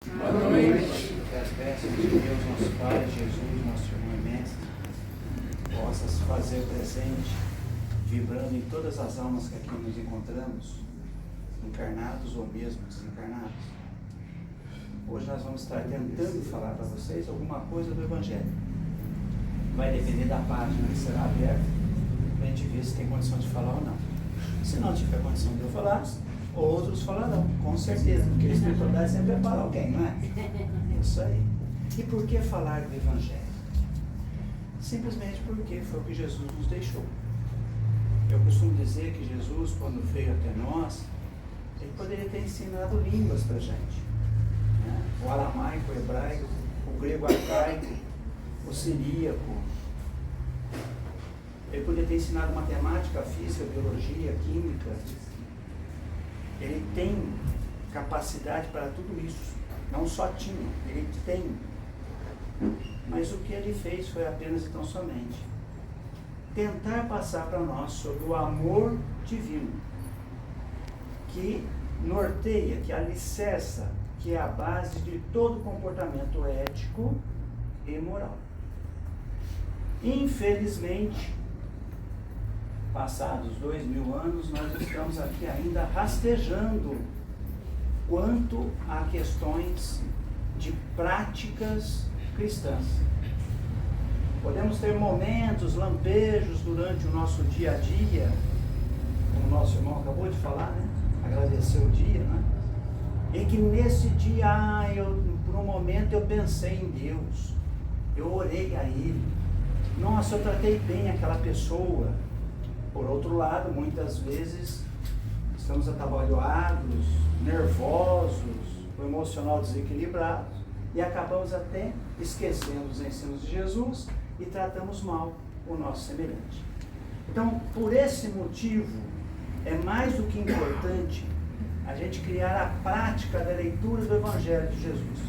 Boa noite. Que as bênçãos de Deus, nosso Pai, Jesus, nosso irmão e mestre, possa se fazer presente, vibrando em todas as almas que aqui nos encontramos, encarnados ou mesmo desencarnados. Hoje nós vamos estar tentando falar para vocês alguma coisa do Evangelho. Vai depender da página que será aberta, para a gente ver se tem condição de falar ou não. Se não tiver condição de eu falar, outros falarão, com certeza, porque a espiritualidade sempre é para alguém, não é? Isso aí. E por que falar do Evangelho? Simplesmente porque foi o que Jesus nos deixou. Eu costumo dizer que Jesus, quando veio até nós, ele poderia ter ensinado línguas para a gente, né? O aramaico, o hebraico, o grego arcaico, o siríaco. Ele poderia ter ensinado matemática, física, biologia, química. Ele tem capacidade para tudo isso. Não só tinha, ele tem. Mas o que ele fez foi apenas e tão somente tentar passar para nós sobre o amor divino, que norteia, que alicerça, que é a base de todo comportamento ético e moral. Infelizmente, passados 2000 anos, nós estamos aqui ainda rastejando quanto a questões de práticas cristãs. Podemos ter momentos, lampejos durante o nosso dia a dia, como o nosso irmão acabou de falar, né? Agradecer o dia, né? E que nesse dia, por um momento eu pensei em Deus, eu orei a Ele, nossa, eu tratei bem aquela pessoa. Por outro lado, muitas vezes estamos atabalhoados, nervosos, o emocional desequilibrado e acabamos até esquecendo os ensinos de Jesus e tratamos mal o nosso semelhante. Então, por esse motivo, é mais do que importante a gente criar a prática da leitura do Evangelho de Jesus.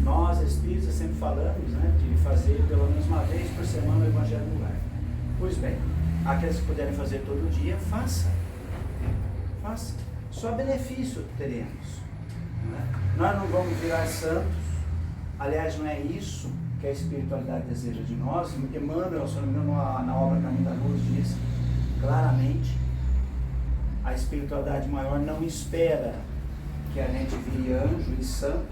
Nós, espíritas, sempre falamos, né, de fazer pelo menos uma vez por semana o Evangelho no lar. Pois bem, aqueles que puderem fazer todo dia, faça. Faça. Só benefício teremos. Né? Nós não vamos virar santos. Aliás, não é isso que a espiritualidade deseja de nós. Emmanuel, se não me engano, na obra Caminho da Luz, diz claramente: a espiritualidade maior não espera que a gente vire anjo e santo,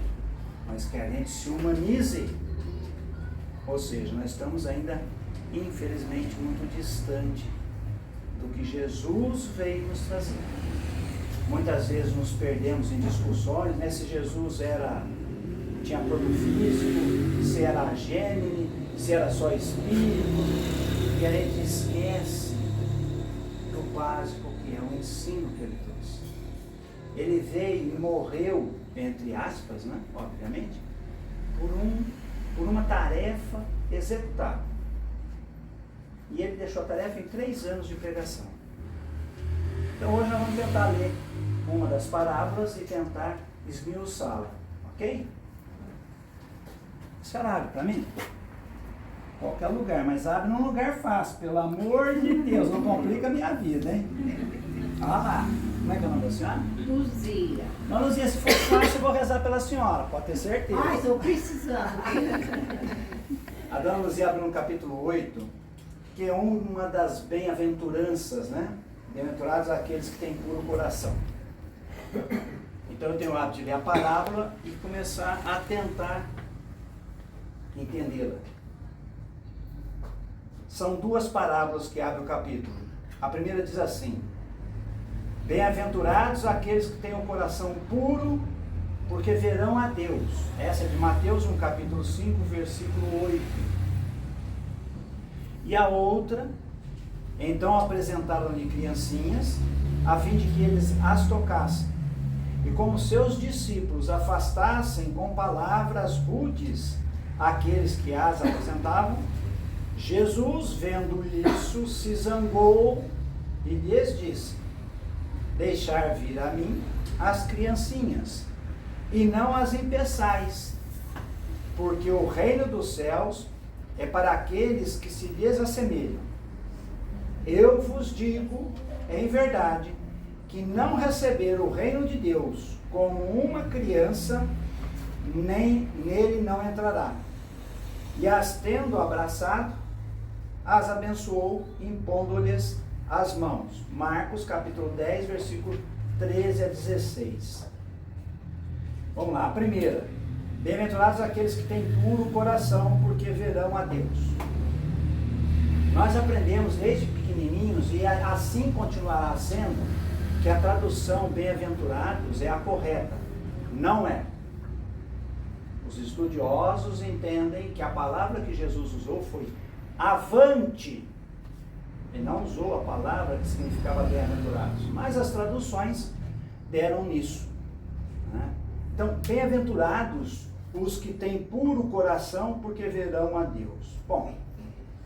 mas que a gente se humanize. Ou seja, nós estamos ainda, infelizmente, muito distante do que Jesus veio nos trazer. Muitas vezes nos perdemos em discussões, né? Se Jesus tinha corpo físico, se era gêmeo, se era só espírito, e a gente esquece do básico que é o ensino que ele trouxe. Ele veio e morreu, entre aspas, né? Obviamente, por uma tarefa executável. E ele deixou a tarefa em 3 anos de pregação. Então hoje nós vamos tentar ler uma das parábolas e tentar esmiuçá-la, ok? A senhora abre para mim? Qualquer lugar, mas abre num lugar fácil, pelo amor de Deus, não complica a minha vida, hein? Olha lá, como é que é o nome da senhora? Luzia. Não, Luzia, se for fácil eu vou rezar pela senhora, pode ter certeza. Ai, estou precisando. A dona Luzia abre no capítulo 8, que é uma das bem-aventuranças, né? Bem-aventurados aqueles que têm puro coração. Então eu tenho o hábito de ler a parábola e começar a tentar entendê-la. São 2 parábolas que abrem o capítulo. A primeira diz assim: bem-aventurados aqueles que têm o coração puro, porque verão a Deus. Essa é de Mateus, no capítulo 5, versículo 8. E a outra: então apresentaram-lhe criancinhas, a fim de que eles as tocassem. E como seus discípulos afastassem com palavras rudes aqueles que as apresentavam, Jesus, vendo isso, se zangou e lhes disse: deixar vir a mim as criancinhas, e não as impeçais, porque o reino dos céus é para aqueles que se lhes assemelham. Eu vos digo, em verdade, que não receberam o reino de Deus como uma criança, nem nele não entrará. E as tendo abraçado, as abençoou, impondo-lhes as mãos. Marcos capítulo 10, versículo 13 a 16. Vamos lá, a primeira. Bem-aventurados aqueles que têm puro coração, porque verão a Deus. Nós aprendemos desde pequenininhos, e assim continuará sendo, que a tradução bem-aventurados é a correta. Não é. Os estudiosos entendem que a palavra que Jesus usou foi avante. Ele não usou a palavra que significava bem-aventurados, mas as traduções deram nisso, né? Então, bem-aventurados os que têm puro coração, porque verão a Deus. Bom,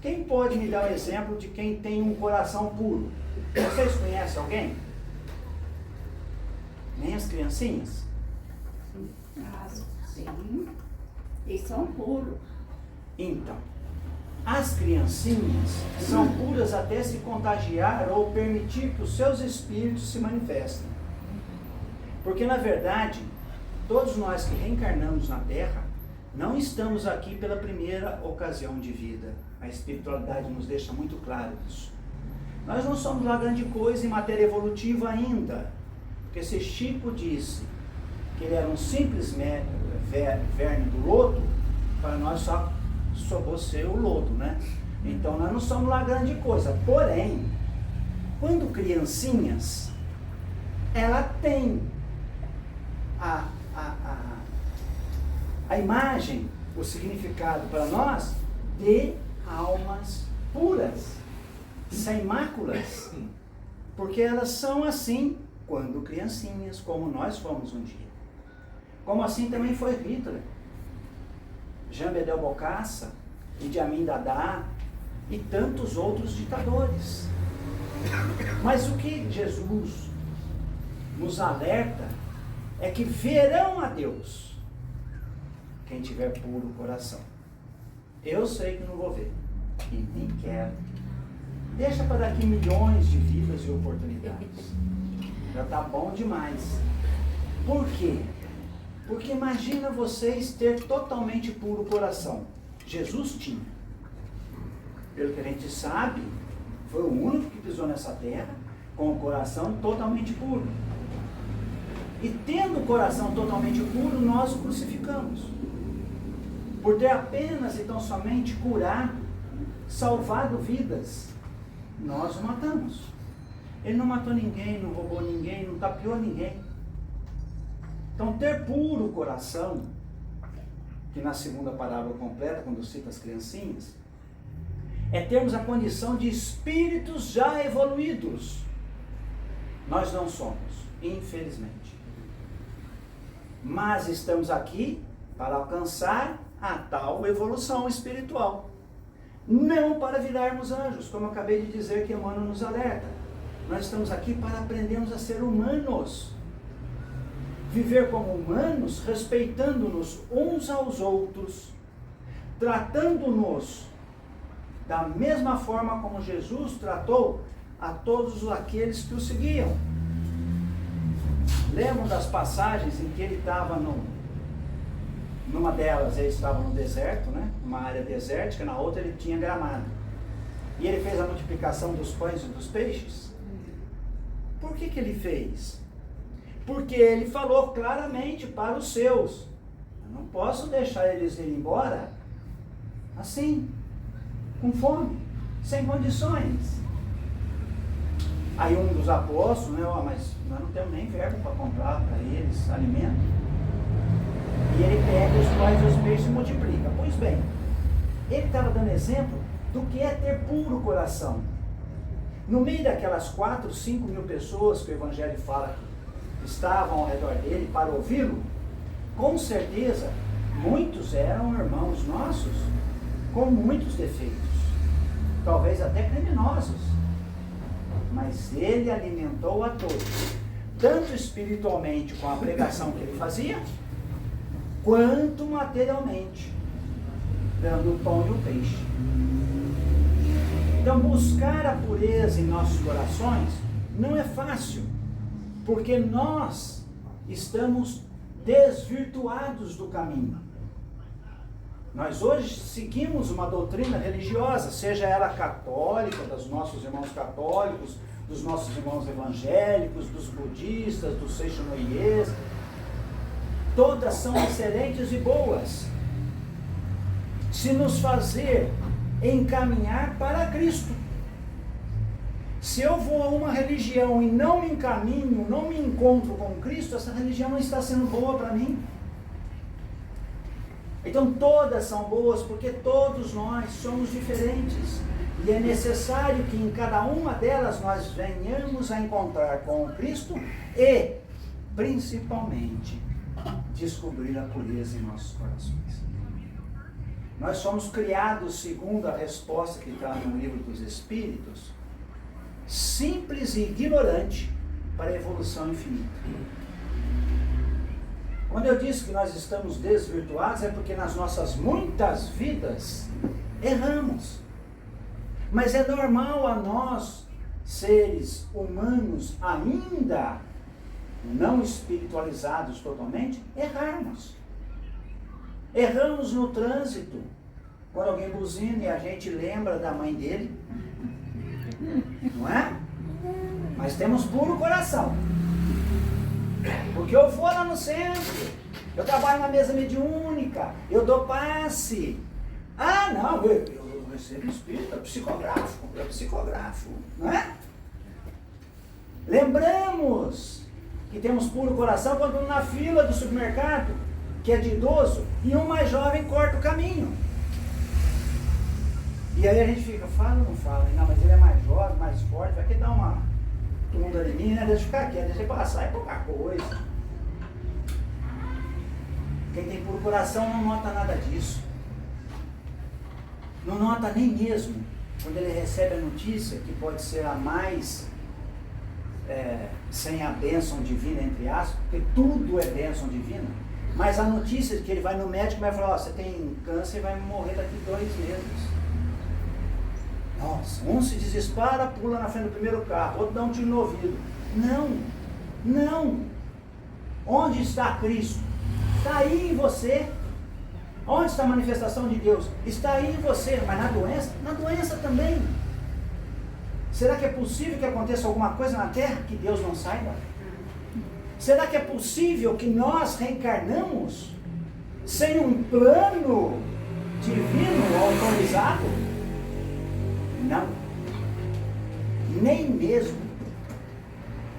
quem pode me dar um exemplo de quem tem um coração puro? Vocês conhecem alguém? Nem as criancinhas? Sim, eles são puros. Então, as criancinhas são puras até se contagiar ou permitir que os seus espíritos se manifestem. Porque, na verdade, todos nós que reencarnamos na Terra, não estamos aqui pela primeira ocasião de vida. A espiritualidade nos deixa muito claro isso. Nós não somos lá grande coisa em matéria evolutiva ainda. Porque se Chico disse que ele era um simples verme do lodo, para nós só você o lodo, né? Então nós não somos lá grande coisa. Porém, quando criancinhas, ela tem a imagem, o significado para nós de almas puras, sem máculas, porque elas são assim quando criancinhas, como nós fomos um dia. Como assim também foi Hitler, Jean Bedel Bokassa, Idi Amin Dada e tantos outros ditadores. Mas o que Jesus nos alerta é que verão a Deus quem tiver puro coração. Eu sei que não vou ver e nem quero. Deixa para daqui milhões de vidas e oportunidades. Já está bom demais. Por quê? Porque imagina vocês ter totalmente puro coração. Jesus tinha. Pelo que a gente sabe, foi o único que pisou nessa terra com o coração totalmente puro. E tendo o coração totalmente puro, nós o crucificamos. Por ter apenas e tão somente curado, salvado vidas, nós o matamos. Ele não matou ninguém, não roubou ninguém, não tapeou ninguém. Então, ter puro coração, que na segunda parábola completa, quando cita as criancinhas, é termos a condição de espíritos já evoluídos. Nós não somos, infelizmente. Mas estamos aqui para alcançar a tal evolução espiritual. Não para virarmos anjos, como eu acabei de dizer que Emmanuel nos alerta. Nós estamos aqui para aprendermos a ser humanos. Viver como humanos, respeitando-nos uns aos outros, tratando-nos da mesma forma como Jesus tratou a todos aqueles que o seguiam. Lembram das passagens em que ele estava numa delas ele estava no deserto, né? Uma área desértica, na outra ele tinha gramado. E ele fez a multiplicação dos pães e dos peixes. Por que ele fez? Porque ele falou claramente para os seus: eu não posso deixar eles irem embora assim, com fome, sem condições. Aí um dos apóstolos, né, mas nós não temos nem verbo para comprar para eles alimento. E ele pega os pães e os peixes e multiplica. Pois bem, ele estava dando exemplo do que é ter puro coração. No meio daquelas 4, 5 mil pessoas que o Evangelho fala que estavam ao redor dele para ouvi-lo, com certeza muitos eram irmãos nossos com muitos defeitos, talvez até criminosos, mas ele alimentou a todos, tanto espiritualmente com a pregação que ele fazia, quanto materialmente, dando o pão e o peixe. Então, buscar a pureza em nossos corações não é fácil, porque nós estamos desvirtuados do caminho. Nós hoje seguimos uma doutrina religiosa, seja ela católica, dos nossos irmãos católicos, dos nossos irmãos evangélicos, dos budistas, dos seixonoiês. Todas são excelentes e boas, se nos fazer encaminhar para Cristo. Se eu vou a uma religião e não me encaminho, não me encontro com Cristo, essa religião não está sendo boa para mim. Então todas são boas, porque todos nós somos diferentes. E é necessário que em cada uma delas nós venhamos a encontrar com Cristo e, principalmente, descobrir a pureza em nossos corações. Nós somos criados, segundo a resposta que está no livro dos Espíritos, simples e ignorante para a evolução infinita. Quando eu disse que nós estamos desvirtuados, é porque nas nossas muitas vidas erramos. Mas é normal a nós, seres humanos ainda não espiritualizados totalmente, errarmos. Erramos no trânsito, quando alguém buzina e a gente lembra da mãe dele, não é? Mas temos puro coração, porque eu vou lá no centro, eu trabalho na mesa mediúnica, eu dou passe. Ah não, eu recebo espírito, eu psicografo, não é? Lembramos que temos puro coração quando na fila do supermercado, que é de idoso, e um mais jovem corta o caminho. E aí a gente fica, fala ou não fala? Não, mas ele é mais jovem, mais forte, vai que dar uma tunda de mim, né? Deixa eu ficar quieto, deixa eu passar, é pouca coisa. Quem tem puro coração não nota nada disso. Não nota nem mesmo quando ele recebe a notícia, que pode ser a mais sem a bênção divina, entre aspas, porque tudo é bênção divina, mas a notícia de que ele vai no médico e vai falar, você tem câncer e vai morrer daqui 2 meses. Nossa, um se desespera, pula na frente do primeiro carro, outro dá um tiro no ouvido. Não. Onde está Cristo? Está aí em você. Onde está a manifestação de Deus? Está aí em você, mas na doença também. Será que é possível que aconteça alguma coisa na Terra que Deus não saiba? Será que é possível que nós reencarnamos sem um plano divino autorizado? Não. Nem mesmo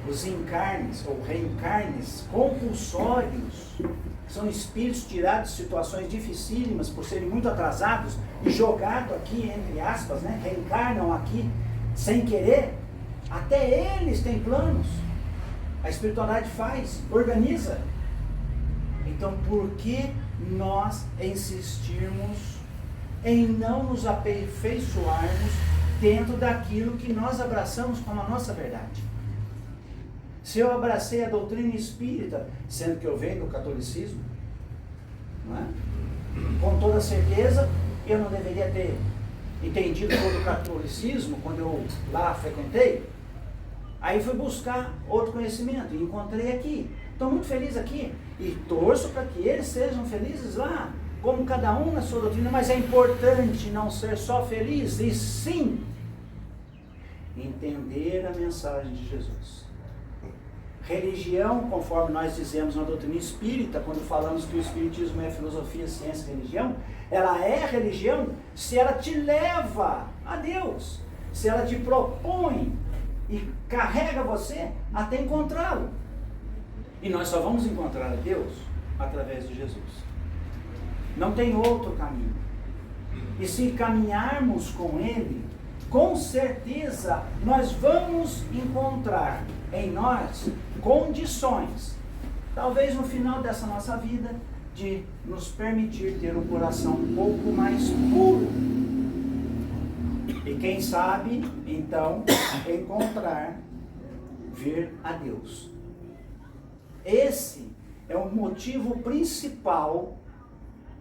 os encarnes ou reencarnes compulsórios, que são espíritos tirados de situações dificílimas por serem muito atrasados e jogados aqui, entre aspas, né? Reencarnam aqui sem querer, até eles têm planos. A espiritualidade faz, organiza. Então, por que nós insistirmos em não nos aperfeiçoarmos dentro daquilo que nós abraçamos como a nossa verdade? Se eu abracei a doutrina espírita, sendo que eu venho do catolicismo, não é? Com toda certeza, eu não deveria ter entendido todo o catolicismo quando eu lá frequentei. Aí fui buscar outro conhecimento e encontrei aqui. Estou muito feliz aqui e torço para que eles sejam felizes lá, como cada um na sua doutrina, mas é importante não ser só feliz, e sim entender a mensagem de Jesus. Religião, conforme nós dizemos na doutrina espírita, quando falamos que o espiritismo é filosofia, ciência e religião, ela é religião se ela te leva a Deus, se ela te propõe e carrega você até encontrá-lo. E nós só vamos encontrar a Deus através de Jesus. Não tem outro caminho. E se caminharmos com Ele, com certeza nós vamos encontrar em nós condições, talvez no final dessa nossa vida, de nos permitir ter um coração um pouco mais puro. E quem sabe, então, encontrar, vir a Deus. Esse é o motivo principal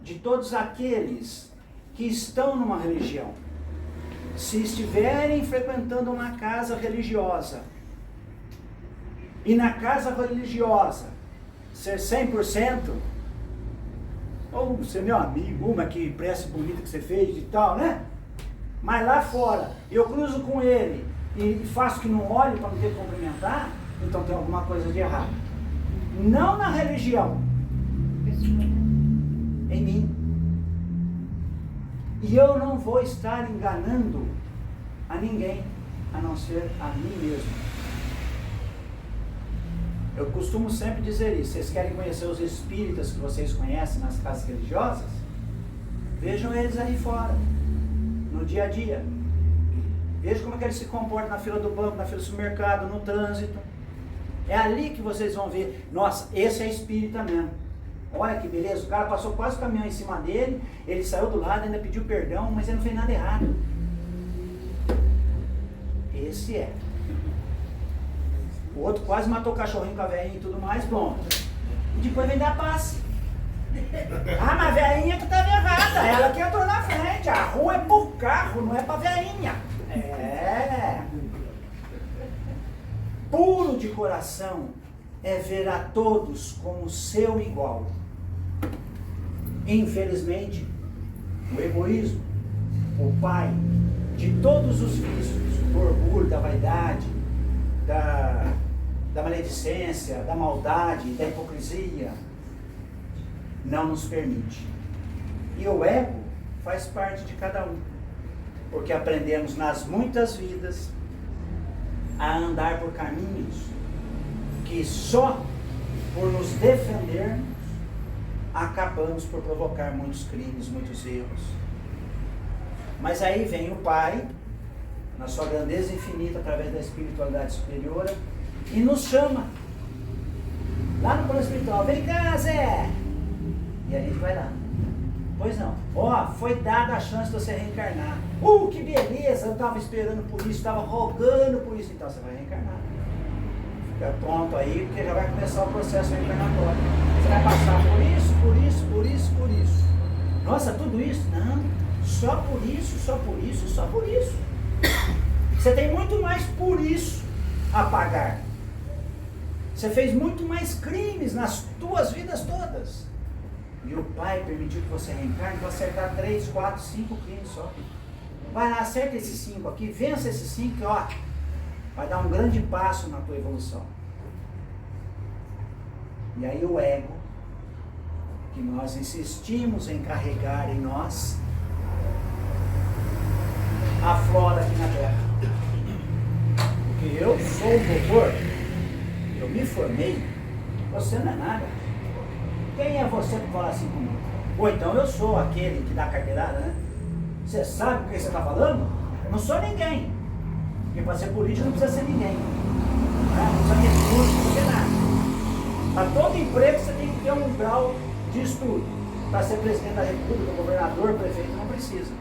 de todos aqueles que estão numa religião. Se estiverem frequentando uma casa religiosa, e na casa religiosa ser 100%, ou ser meu amigo, uma que prece bonita que você fez e tal, né? Mas lá fora, eu cruzo com ele e faço que não olhe para não ter que cumprimentar, então tem alguma coisa de errado. Não na religião, em mim. E eu não vou estar enganando a ninguém, a não ser a mim mesmo. Eu costumo sempre dizer isso. Vocês querem conhecer os espíritas que vocês conhecem nas casas religiosas? Vejam eles aí fora, no dia a dia. Vejam como é que eles se comportam na fila do banco, na fila do supermercado, no trânsito. É ali que vocês vão ver, nossa, esse é espírita mesmo. Olha que beleza, o cara passou quase o caminhão em cima dele, ele saiu do lado, ainda pediu perdão, mas ele não fez nada errado. Esse é. O outro quase matou o cachorrinho com a velhinha e tudo mais, pronto. E depois vem dar passe. Ah, mas a velhinha que estava errada, ela que entrou na frente. A rua é por carro, não é pra velhinha. É. Puro de coração é ver a todos como seu igual. Infelizmente, o egoísmo, o pai de todos os vícios, do orgulho, da vaidade, da maledicência, da maldade, da hipocrisia, não nos permite. E o ego faz parte de cada um, porque aprendemos nas muitas vidas a andar por caminhos que só por nos defendermos acabamos por provocar muitos crimes, muitos erros. Mas aí vem o Pai, na sua grandeza infinita, através da espiritualidade superior, e nos chama lá no plano espiritual. Vem cá, Zé! E a gente vai lá. Pois não. Ó, foi dada a chance de você reencarnar. Que beleza! Eu estava esperando por isso, estava rogando por isso. Então você vai reencarnar. Fica pronto aí, porque já vai começar o processo reencarnatório. Você vai passar por isso, por isso, por isso, por isso. Nossa, tudo isso? Não. Só por isso, só por isso, só por isso. Você tem muito mais por isso a pagar. Você fez muito mais crimes nas tuas vidas todas. E o Pai permitiu que você reencarne para acertar 3, 4, 5 crimes só. Vai lá, acerta esses 5 aqui, vença esses 5 que, ó, vai dar um grande passo na tua evolução. E aí o ego, que nós insistimos em carregar em nós, aflora aqui na Terra. Porque eu sou o doutor, eu me formei, você não é nada. Quem é você para falar assim comigo? Ou então eu sou aquele que dá carteirada, né? Você sabe o que você está falando? Eu não sou ninguém. Porque para ser político não precisa ser ninguém. Não precisa ter curso, não precisa ter nada. Para todo emprego você tem que ter um grau de estudo. Para ser presidente da república, governador, prefeito, não precisa.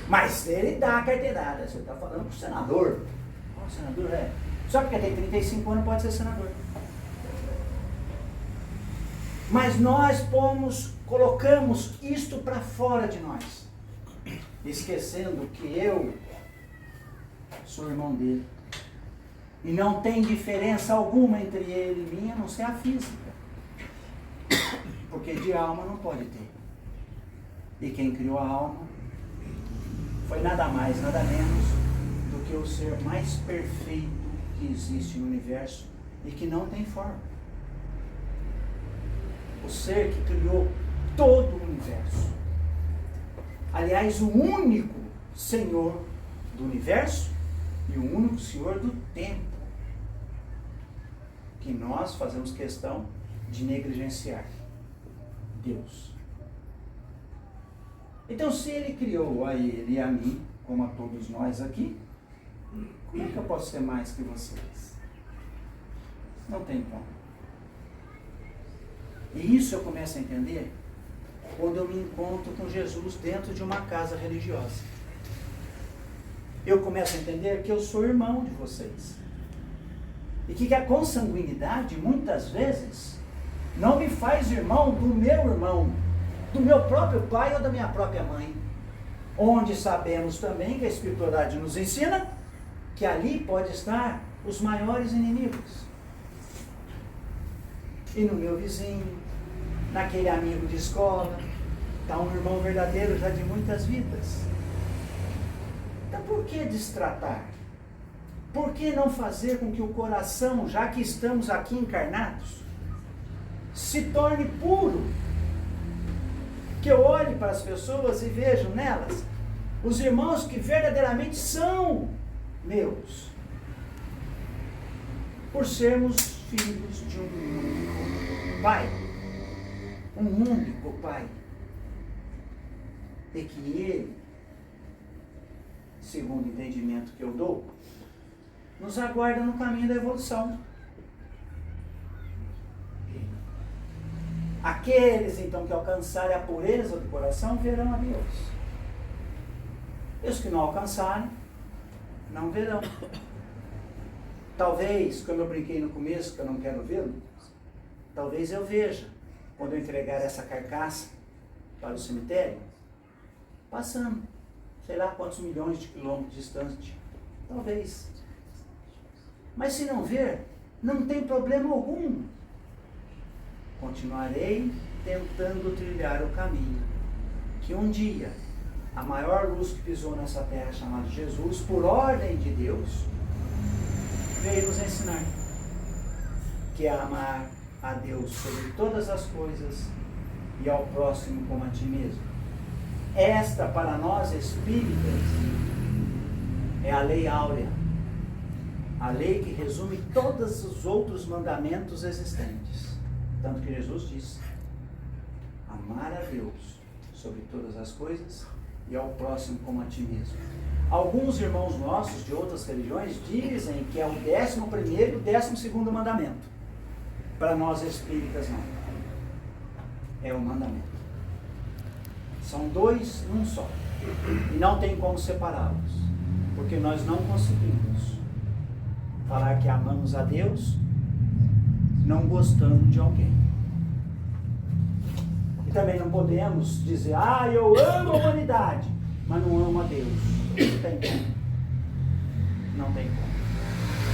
Mas ele dá a carteirada. Você está falando com o senador. O senador é. Só porque tem 35 anos pode ser senador. Mas nós colocamos isto para fora de nós, esquecendo que eu sou irmão dele. E não tem diferença alguma entre ele e mim, a não ser a física. Porque de alma não pode ter. E quem criou a alma foi nada mais, nada menos do que o ser mais perfeito que existe no universo e que não tem forma. O ser que criou todo o universo. Aliás, o único Senhor do universo e o único Senhor do tempo, que nós fazemos questão de negligenciar. Deus. Então, se Ele criou a Ele e a mim, como a todos nós aqui, como é que eu posso ser mais que vocês? Não tem como. E isso eu começo a entender quando eu me encontro com Jesus dentro de uma casa religiosa. Eu começo a entender que eu sou irmão de vocês. E que a consanguinidade, muitas vezes, não me faz irmão, do meu próprio pai ou da minha própria mãe. Onde sabemos também que a espiritualidade nos ensina que ali pode estar os maiores inimigos. e no meu vizinho, naquele amigo de escola. Está um irmão verdadeiro já de muitas vidas. Então por que destratar? Por que não fazer com que o coração, já que estamos aqui encarnados, se torne puro? Que eu olhe para as pessoas e vejo nelas os irmãos que verdadeiramente são meus, por sermos filhos de um único Pai, um único Pai, e que Ele, segundo o entendimento que eu dou, nos aguarda no caminho da evolução. Aqueles, então, que alcançarem a pureza do coração, verão a Deus. E os que não alcançarem, não verão. Talvez, como eu brinquei no começo, que eu não quero vê-lo, talvez eu veja, quando eu entregar essa carcaça para o cemitério, passando, sei lá quantos milhões de quilômetros distante. Talvez. Mas se não ver, não tem problema algum. Continuarei tentando trilhar o caminho que um dia a maior luz que pisou nessa terra, chamada Jesus, por ordem de Deus, veio nos ensinar, que é amar a Deus sobre todas as coisas e ao próximo como a ti mesmo. Esta, para nós espíritas, é a lei áurea, a lei que resume todos os outros mandamentos existentes. Tanto que Jesus disse: amar a Deus sobre todas as coisas e ao próximo como a ti mesmo. Alguns irmãos nossos de outras religiões dizem que é o 11º e o 12º mandamento. Para nós espíritas não. É o mandamento. São dois num só. E não tem como separá-los. Porque nós não conseguimos falar que amamos a Deus não gostando de alguém. E também não podemos dizer: eu amo a humanidade, mas não amo a Deus. Não tem como. Não tem como.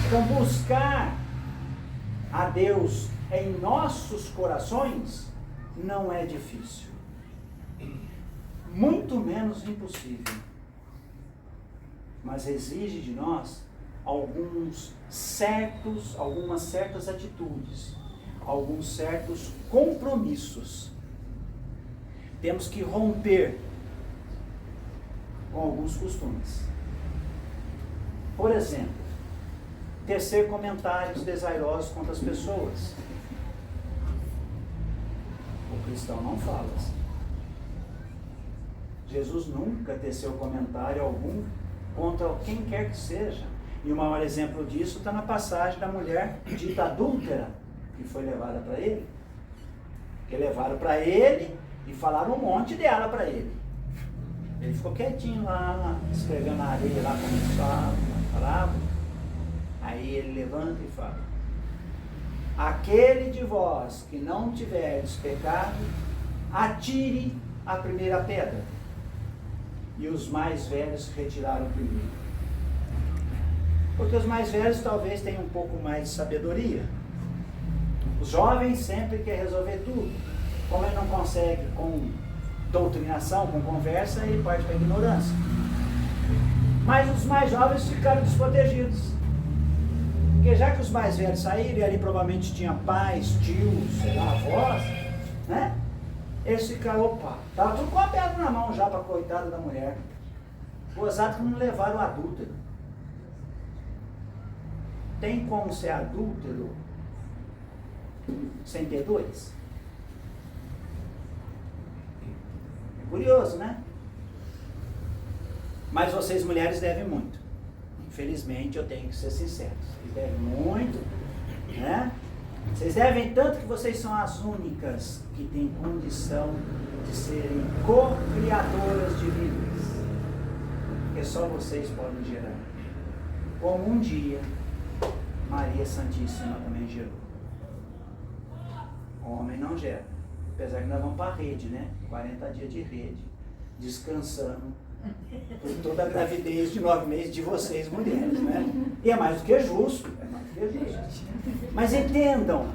Então buscar a Deus em nossos corações não é difícil. Muito menos impossível. Mas exige de nós algumas certas atitudes, alguns certos compromissos. Temos que romper com alguns costumes. Por exemplo, tecer comentários desairosos contra as pessoas. O cristão não fala assim. Jesus nunca teceu comentário algum contra quem quer que seja. E o maior exemplo disso está na passagem da mulher dita adúltera, que foi levada para ele. Que levaram para ele e falaram um monte dela para ele. Ele ficou quietinho lá, escrevendo na areia lá como falava. Aí ele levanta e fala: aquele de vós que não tiveres pecado, atire a primeira pedra. E os mais velhos retiraram primeiro. Porque os mais velhos talvez tenham um pouco mais de sabedoria. Os jovens sempre querem resolver tudo. Como ele não consegue com doutrinação, com conversa, ele parte para a ignorância. Mas os mais jovens ficaram desprotegidos. Porque já que os mais velhos saíram, e ali provavelmente tinha pais, tios, sei lá, avós, né? Eles ficaram, opa, estava tudo com a pedra na mão já para a coitada da mulher. Gozado que não levaram o adúltero. Tem como ser adúltero sem ter dois? É curioso, né? Mas vocês mulheres devem muito. Infelizmente eu tenho que ser sincero. Vocês devem muito, né? Vocês devem tanto que vocês são as únicas que têm condição de serem co-criadoras de vidas. Porque só vocês podem gerar. Como um dia Maria Santíssima também gerou. O homem não gera. Apesar que nós vamos para a rede, né? 40 dias de rede. Descansando por toda a gravidez de 9 meses de vocês, mulheres, né? E é mais do que justo. É mais do que justo. Mas entendam,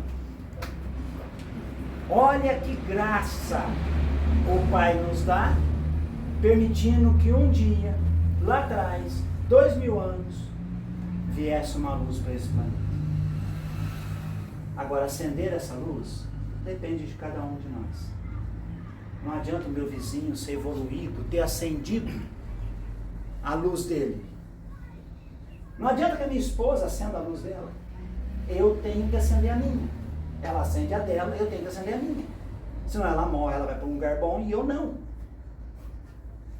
Olha que graça o Pai nos dá, permitindo que um dia, lá atrás, 2000 anos, viesse uma luz para esse planeta. Agora, acender essa luz depende de cada um de nós. Não adianta o meu vizinho ser evoluído, ter acendido a luz dele. Não adianta que a minha esposa acenda a luz dela. Eu tenho que acender a minha. Ela acende a dela, eu tenho que acender a minha. Senão ela morre, ela vai para um lugar bom e eu não.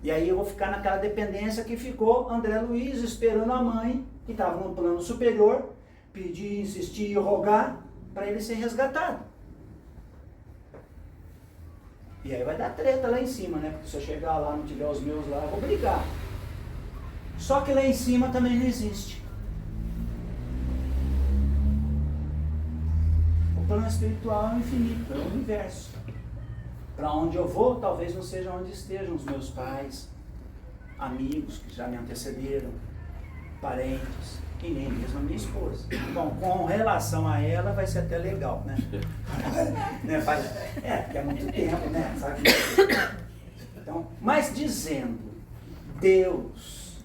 E aí eu vou ficar naquela dependência que ficou André Luiz esperando a mãe, que estava no plano superior, pedir, insistir e rogar para ele ser resgatado. E aí vai dar treta lá em cima, né? Porque se eu chegar lá e não tiver os meus lá, eu vou brigar. Só que lá em cima também não existe. O plano espiritual é o infinito, é o universo. Para onde eu vou, talvez não seja onde estejam os meus pais, amigos que já me antecederam, parentes, e nem mesmo a minha esposa. Bom, com relação a ela vai ser até legal, né? Porque é muito tempo, né? Sabe? Então, mas dizendo, Deus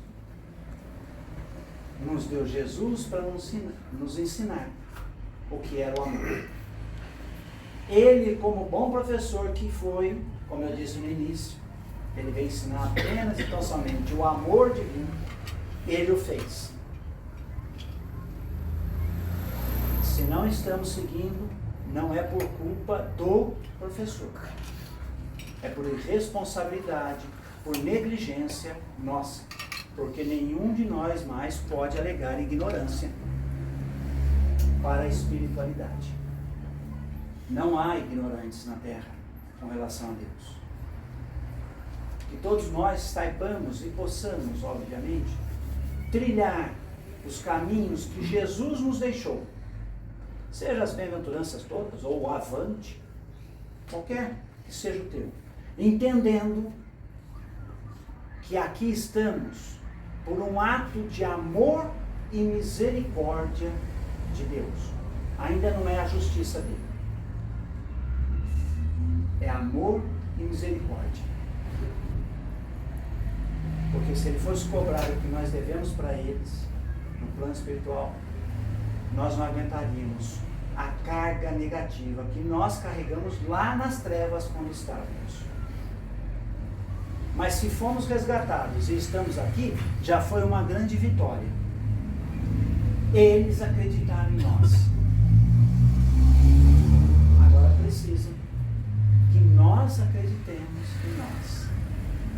nos deu Jesus para nos ensinar o que era o amor. Ele, como bom professor que foi, como eu disse no início, ele veio ensinar apenas e tão somente o amor divino, ele o fez. Se não estamos seguindo, não é por culpa do professor. É por irresponsabilidade, por negligência nossa. Porque nenhum de nós mais pode alegar ignorância para a espiritualidade. Não há ignorantes na Terra com relação a Deus. Que todos nós saibamos e possamos, obviamente, trilhar os caminhos que Jesus nos deixou. Seja as bem-aventuranças todas, ou o avante, qualquer que seja o termo. Entendendo que aqui estamos por um ato de amor e misericórdia de Deus. Ainda não é a justiça dele. É amor e misericórdia. Porque se ele fosse cobrar o que nós devemos para eles, no plano espiritual, nós não aguentaríamos a carga negativa que nós carregamos lá nas trevas quando estávamos. Mas se fomos resgatados e estamos aqui, já foi uma grande vitória. Eles acreditaram em nós. Agora precisam que nós acreditemos em nós.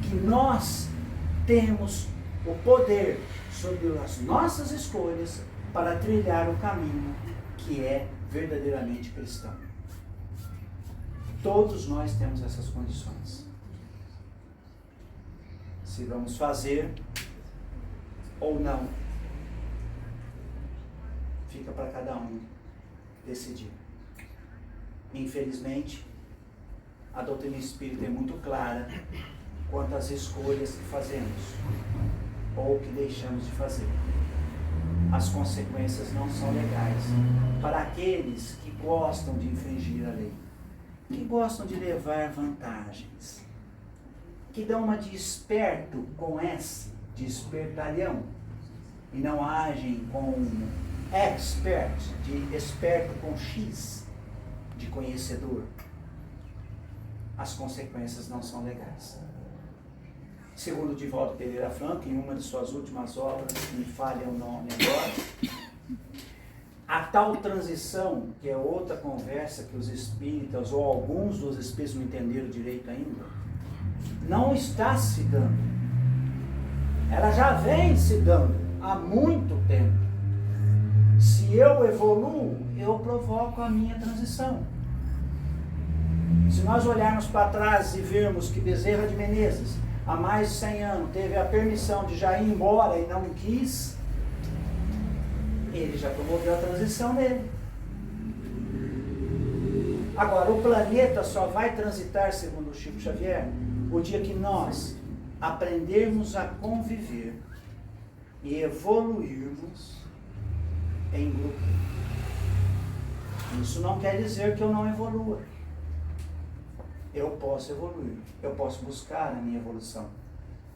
Que nós temos o poder sobre as nossas escolhas para trilhar o caminho que é verdadeiramente cristão. Todos nós temos essas condições. Se vamos fazer ou não, fica para cada um decidir. Infelizmente, a doutrina espírita é muito clara quanto às escolhas que fazemos ou que deixamos de fazer. As consequências não são legais para aqueles que gostam de infringir a lei, que gostam de levar vantagens, que dão uma de esperto com S, de espertalhão, e não agem com expert, de esperto com X, de conhecedor. As consequências não são legais. Segundo Divaldo Pereira Franco, em uma de suas últimas obras, que me falha o nome agora, a tal transição, que é outra conversa que os espíritas, ou alguns dos espíritos não entenderam direito ainda, não está se dando. Ela já vem se dando há muito tempo. Se eu evoluo, eu provoco a minha transição. Se nós olharmos para trás e vermos que Bezerra de Menezes, há mais de 100 anos, teve a permissão de já ir embora e não quis, ele já promoveu a transição dele. Agora, o planeta só vai transitar, segundo o Chico Xavier, o dia que nós aprendermos a conviver e evoluirmos em grupo. Isso não quer dizer que eu não evolua. eu posso evoluir, eu posso buscar a minha evolução.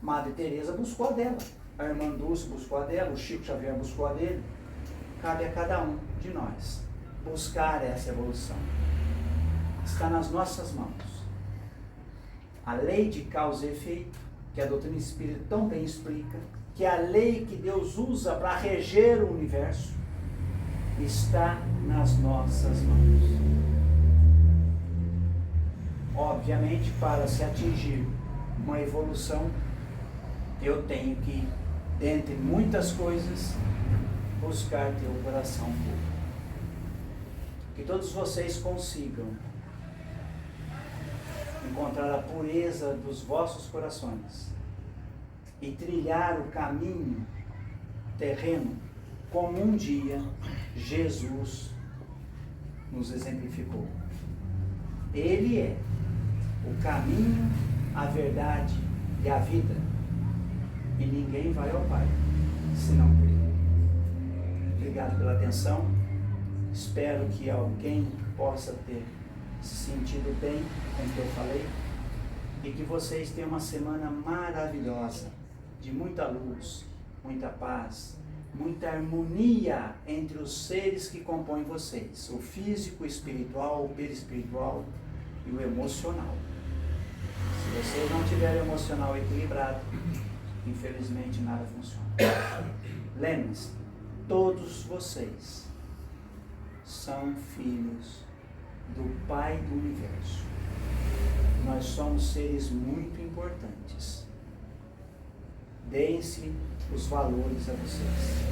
Madre Teresa buscou a dela, a irmã Dulce buscou a dela, o Chico Xavier buscou a dele. Cabe a cada um de nós buscar essa evolução. Está nas nossas mãos. A lei de causa e efeito, que a doutrina espírita tão bem explica, que é a lei que Deus usa para reger o universo, está nas nossas mãos. Obviamente, para se atingir uma evolução, eu tenho que, dentre muitas coisas, buscar ter o coração puro. Que todos vocês consigam encontrar a pureza dos vossos corações e trilhar o caminho terreno como um dia Jesus nos exemplificou. Ele é o caminho, a verdade e a vida, e ninguém vai ao Pai senão por Ele. Obrigado pela atenção. Espero que alguém possa ter se sentido bem com o que eu falei e que vocês tenham uma semana maravilhosa, de muita luz, muita paz, muita harmonia entre os seres que compõem vocês, o físico, o espiritual, o perispiritual e o emocional. Se vocês não tiverem o emocional equilibrado, infelizmente nada funciona. Lembre-se, todos vocês são filhos do Pai do Universo. Nós somos seres muito importantes. Deem-se os valores a vocês.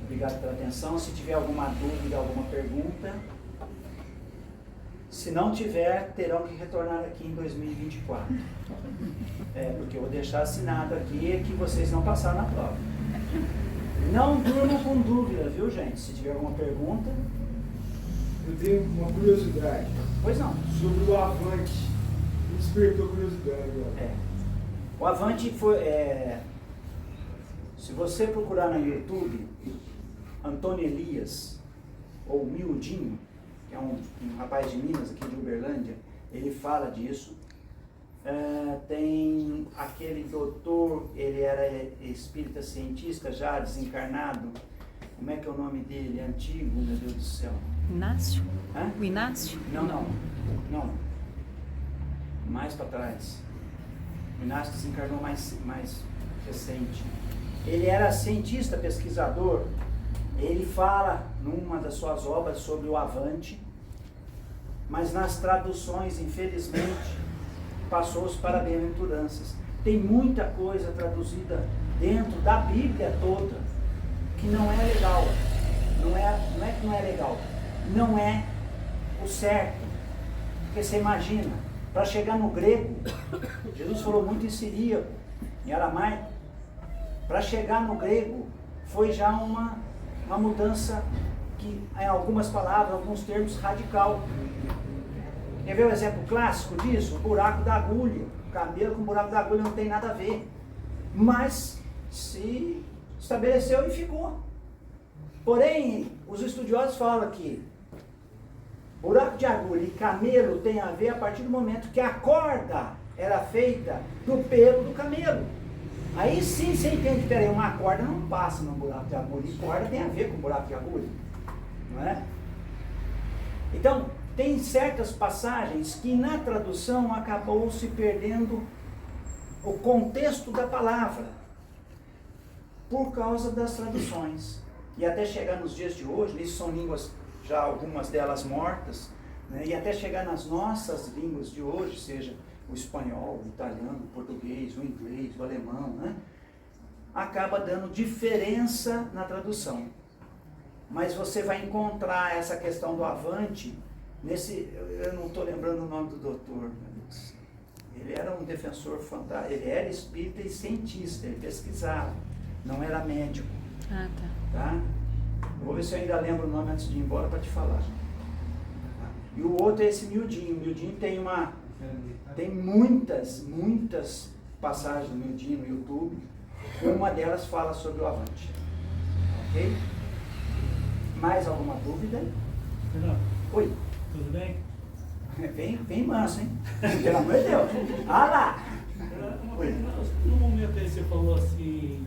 Obrigado pela atenção. Se tiver alguma dúvida, alguma pergunta, se não tiver, terão que retornar aqui em 2024. Porque eu vou deixar assinado aqui que vocês não passaram na prova. Não durmam com dúvida, viu, gente? Se tiver alguma pergunta. Eu tenho uma curiosidade. Pois não. Sobre o Avante. Me despertou curiosidade agora. O Avante foi... Se você procurar no YouTube, Antônio Elias, ou Miudinho, que é um rapaz de Minas, aqui de Uberlândia, ele fala disso. Tem aquele doutor, ele era espírita cientista já, desencarnado. Como é que é o nome dele? Antigo, meu Deus do céu. Inácio? Hã? O Inácio? Não. Mais para trás. O Inácio desencarnou mais recente. Ele era cientista, pesquisador. Ele fala numa das suas obras sobre o Avante, mas nas traduções, infelizmente, passou-se para bem-aventuranças. Tem muita coisa traduzida dentro da Bíblia toda que não é legal. Não é que não é legal. Não é o certo. Porque você imagina, para chegar no grego, Jesus falou muito em siríaco, em aramaico. Para chegar no grego, foi já uma mudança que, em algumas palavras, alguns termos, radical. Quer ver o exemplo clássico disso? O buraco da agulha. O camelo com o buraco da agulha não tem nada a ver. Mas se estabeleceu e ficou. Porém, os estudiosos falam que buraco de agulha e camelo tem a ver a partir do momento que a corda era feita do pelo do camelo. Aí sim você entende, peraí, uma corda não passa no buraco de agulha, e corda tem a ver com buraco de agulha, não é? Então, tem certas passagens que na tradução acabou se perdendo o contexto da palavra, por causa das traduções. E até chegar nos dias de hoje, isso são línguas já algumas delas mortas, né? E até chegar nas nossas línguas de hoje, seja o espanhol, o italiano, o português, o inglês, o alemão, né? Acaba dando diferença na tradução. Mas você vai encontrar essa questão do Avante nesse... Eu não estou lembrando o nome do doutor, mas ele era um defensor fantástico, ele era espírita e cientista, ele pesquisava, não era médico. Ah, Tá? Eu vou ver se eu ainda lembro o nome antes de ir embora para te falar. E o outro é esse Miudinho. O Miudinho tem muitas passagens do Miudinho no YouTube. Uma delas fala sobre o Avante. Ok? Mais alguma dúvida? Fernando, Oi. tudo bem? Vem manso, hein? Pelo amor de Deus. Ah lá! No momento aí você falou assim,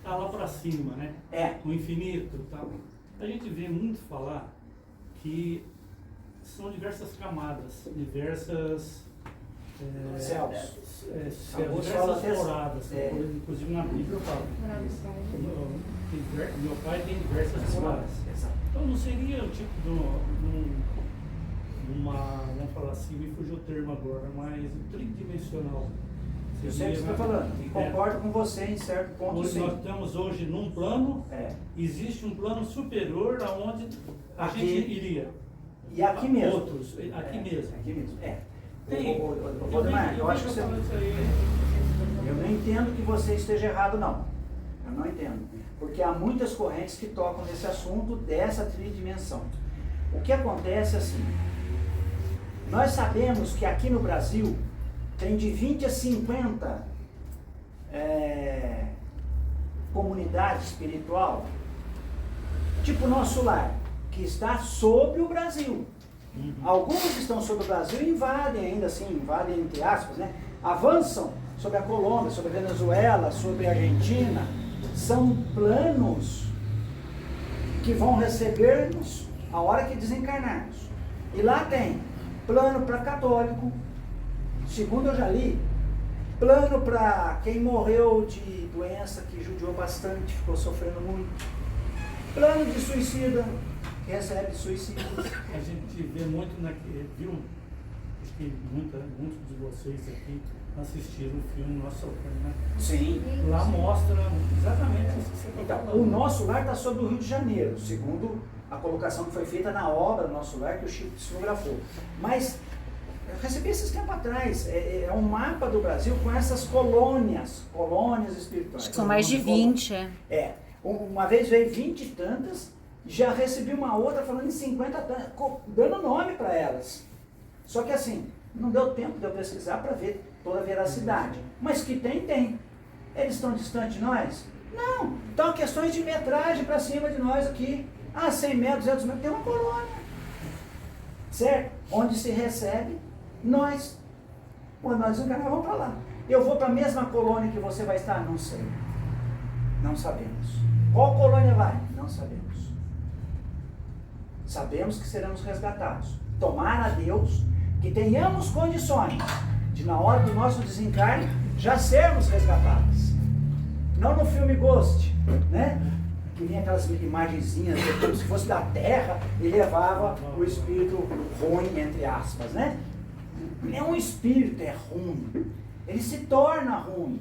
tá lá para cima, né? É. O infinito e tal. A gente vê muito falar que são diversas camadas, diversas Céus. Alguns diversas falam até- moradas. é. Inclusive na Bíblia fala. Meu pai tem diversas moradas. Exato. Então não seria o tipo de uma, vamos falar assim, me fugiu o termo agora, mas tridimensional. Eu sei o que você está falando. E concordo com você em certo ponto, Hoje sim. nós estamos hoje num plano, É. existe um plano superior aonde a Aqui. gente iria. E aqui mesmo. Outros, aqui É, mesmo. Aqui mesmo. É. Tem. Valdemar, eu acho que vejo você. falando isso aí. Eu não entendo que você esteja errado, não. Eu não entendo. Porque há muitas correntes que tocam nesse assunto dessa tridimensão. O que acontece é assim. Nós sabemos que aqui no Brasil tem de 20 a 50 comunidade espiritual, tipo o nosso lar, que está sobre o Brasil. Alguns que estão sobre o Brasil invadem ainda assim, invadem entre aspas, né? Avançam sobre a Colômbia, sobre a Venezuela, sobre a Argentina. São planos que vão receber-nos a hora que desencarnarmos. E lá tem plano para católico, segundo eu já li, plano para quem morreu de doença que judiou bastante, ficou sofrendo muito, plano de suicida, que recebe suicídios. A gente vê muito viu? Acho que muitos de vocês aqui assistiram o filme Nosso Socorro, né? Sim. Lá mostra exatamente isso que você está Então, falando. o Nosso Lar está sobre o Rio de Janeiro, segundo a colocação que foi feita na obra Nosso Lar, que o Chico psicografou. Mas, eu recebi esses tempos atrás, é um mapa do Brasil com essas colônias espirituais. Acho que são mais de 20, Uma vez veio 20 e tantas, já recebi uma outra falando em 50 tantas, dando nome para elas. Só que assim, não deu tempo de eu pesquisar para ver toda a veracidade. Mas que tem. Eles estão distantes de nós? Não. Então, questões de metragem para cima de nós aqui. 100 metros, 200 metros, tem uma colônia. Certo? Onde se recebe nós. Quando nós desencarnamos, vamos para lá. Eu vou para a mesma colônia que você vai estar? Não sei. Não sabemos. Qual colônia vai? Não sabemos. Sabemos que seremos resgatados. Tomara a Deus que tenhamos condições de, na hora do nosso desencarne, já sermos resgatados. Não no filme Ghost, né? Que vinha aquelas imagenzinhas como se fosse da terra e levava o espírito ruim, entre aspas, né? Não é um espírito, é ruim. Ele se torna ruim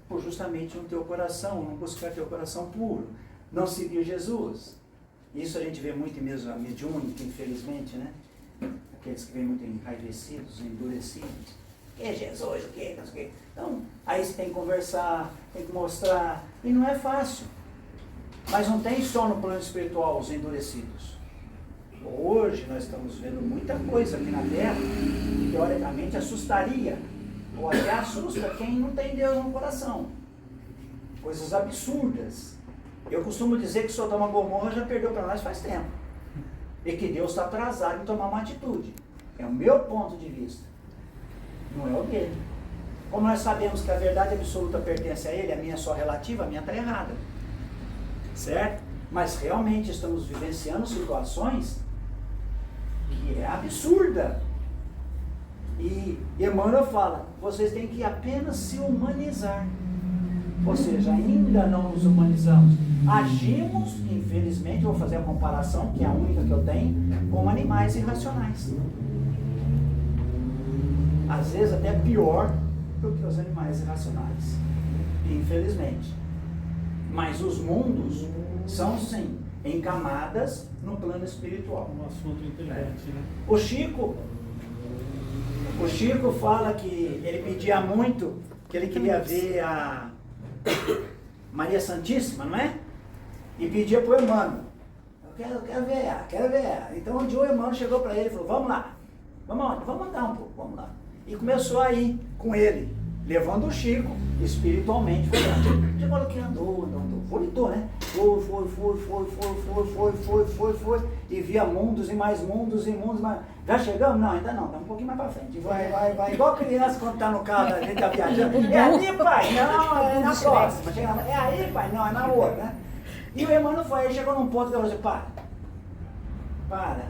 por justamente não ter o coração, não buscar ter o coração puro, não seguir Jesus. Isso a gente vê muito em mesa mediúnica, infelizmente, né? Aqueles que vêm muito enraivecidos, endurecidos. Que é Jesus, o que? Não sei o quê. Então, aí você tem que conversar, tem que mostrar, e não é fácil. Mas não tem só no plano espiritual os endurecidos. Hoje nós estamos vendo muita coisa aqui na Terra que teoricamente assustaria, ou até assusta quem não tem Deus no coração. Coisas absurdas. Eu costumo dizer que Sodoma e Gomorra já perdeu para nós faz tempo. E que Deus está atrasado em tomar uma atitude. É o meu ponto de vista. Não é o dele. Como nós sabemos que a verdade absoluta pertence a ele, a minha é só relativa, a minha está errada. Certo? Mas realmente estamos vivenciando situações que é absurda. E Emmanuel fala, vocês têm que apenas se humanizar. Ou seja, ainda não nos humanizamos. Agimos, infelizmente, vou fazer a comparação, que é a única que eu tenho, como animais irracionais. Às vezes até pior do que os animais irracionais. Infelizmente. Mas os mundos são, sim, em camadas no plano espiritual. Um assunto intrigante, né? O Chico fala que ele pedia muito, que ele queria ver a Maria Santíssima, não é? E pedia para o Emmanuel. Eu quero ver ela. Então um dia o Emmanuel chegou para ele e falou, vamos lá. Vamos andar um pouco, vamos lá. E começou a ir com ele. levando o Chico espiritualmente. Chegou aqui, andou, voltou, né? Foi, e via mundos e mais mundos e mundos. Mas... Já chegamos? Não, ainda não, estamos um pouquinho mais para frente. Vai, igual criança quando está no carro, a gente está viajando. É ali, pai? Não, é na próxima. É aí, pai? Não, é na outra, né? E o Emmanuel foi, aí chegou num ponto que eu falei assim, para,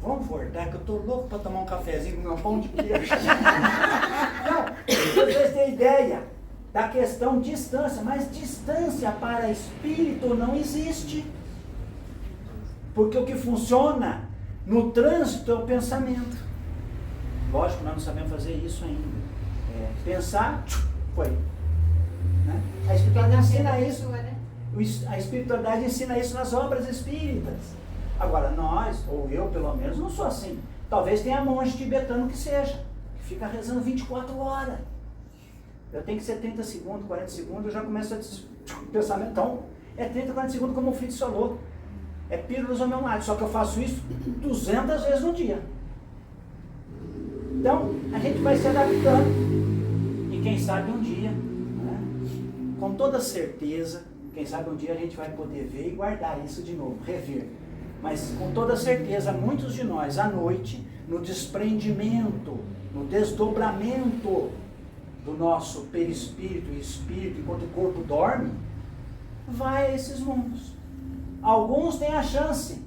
vamos voltar, que eu tô louco para tomar um cafezinho com meu pão de queijo. Não, vocês têm ideia da questão distância, mas distância para espírito não existe. Porque o que funciona no trânsito é o pensamento. Lógico, nós não sabemos fazer isso ainda. Pensar, foi. Né? A espiritualidade ensina isso. A espiritualidade ensina isso nas obras espíritas. Agora, nós, ou eu pelo menos, não sou assim. Talvez tenha monge tibetano que seja, que fica rezando 24 horas. Eu tenho que ser 30 segundos, 40 segundos, eu já começo a pensamento. Então, é 30, 40 segundos como o Fritz falou. É pílulas ao meu lado, só que eu faço isso 200 vezes no dia. Então, a gente vai se adaptando. E quem sabe um dia, né, com toda certeza, quem sabe um dia a gente vai poder ver e guardar isso de novo, rever. Mas com toda certeza, muitos de nós, à noite, no desprendimento, no desdobramento do nosso perispírito e espírito, enquanto o corpo dorme, vai a esses mundos. Alguns têm a chance,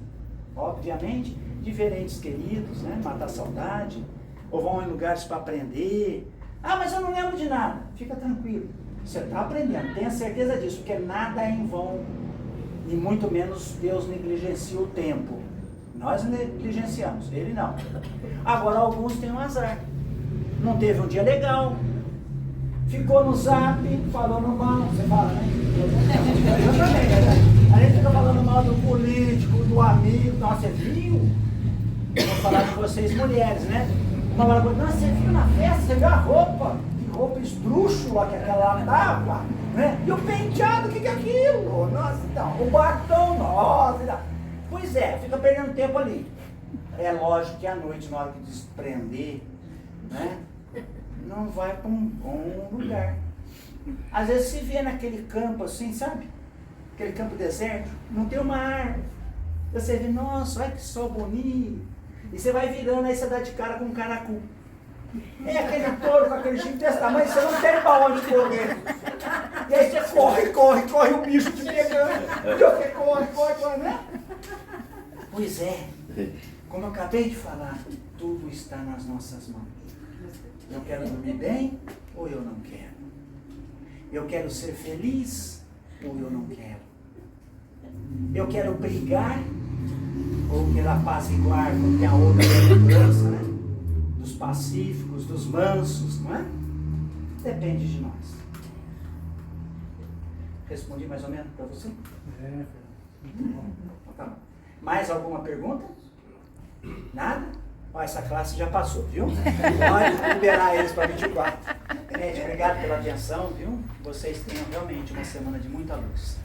obviamente, de ver entes queridos, né? Matar a saudade, ou vão em lugares para aprender. Ah, mas eu não lembro de nada. Fica tranquilo, você está aprendendo, tenha certeza disso, porque nada é em vão. E muito menos Deus negligencia o tempo. Nós negligenciamos, Ele não. Agora alguns têm um azar. Não teve um dia legal. Ficou no zap, falou no mal. Você fala, né? Eu também, né? A gente fica falando mal do político, do amigo. Nossa, você viu? Eu vou falar de vocês mulheres, né? Uma hora, nossa, você viu na festa? Você viu a roupa? Roupa esdrúxula que aquela lá tava, né? E o penteado, o que é aquilo? Nossa, então, o batom, nossa. Pois é, fica perdendo tempo ali. É lógico que à noite, na hora que desprender, né? Não vai para um bom lugar. Às vezes se vê naquele campo assim, sabe? Aquele campo deserto, não tem uma árvore. Você vê, nossa, olha que sol bonito. E você vai virando, aí você dá de cara com um caracu. É aquele touro com aquele chifre desse tamanho, você não tem pra onde correr. E aí você corre, o bicho te pegando. E você corre, né? Pois é, como eu acabei de falar, tudo está nas nossas mãos. Eu quero dormir bem ou eu não quero? Eu quero ser feliz ou eu não quero? Eu quero brigar ou quero apaziguar, como tem a outra lembrança, né? Dos pacíficos, dos mansos, não é? Depende de nós. Respondi mais ou menos para você? Muito bom. Então, tá bom. Mais alguma pergunta? Nada? Ó, essa classe já passou, viu? Pode liberar eles para 24. Gente, obrigado pela atenção, viu? Vocês tenham realmente uma semana de muita luz.